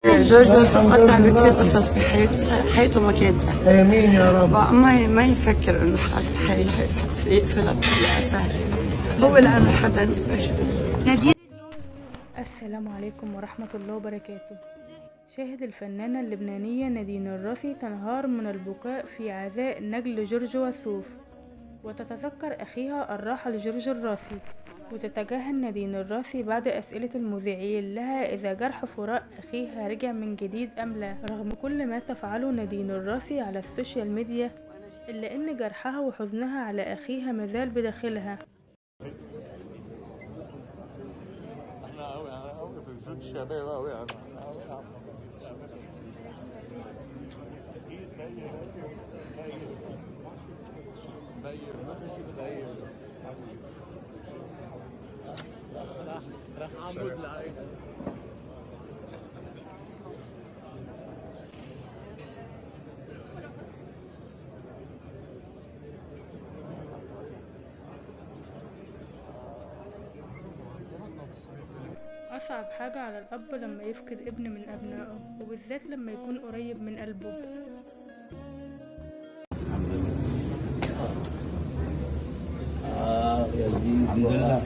جورج وسوف قطع بكثير قصص بحياته، حياته ما كانت سهلة. امين يا رب. ما يفكر انه يقفلها بطريقة سهلة. هو اللي عمل حدا سبيشل. نادين. السلام عليكم ورحمة الله وبركاته. شاهد الفنانة اللبنانية نادين الراسي تنهار من البكاء في عزاء نجل جورج وسوف، وتتذكر أخيها الراحل جورج الراسي، وتتجاهل نادين الراسي بعد أسئلة المذيعين لها إذا جرح فراق أخيها رجع من جديد أم لا، رغم كل ما تفعله نادين الراسي على السوشيال ميديا، إلا أن جرحها وحزنها على أخيها مازال بداخلها. أصعب حاجة على الأب لما يفقد ابن من أبنائه، وبالذات لما يكون قريب من قلبه. الحمد لله.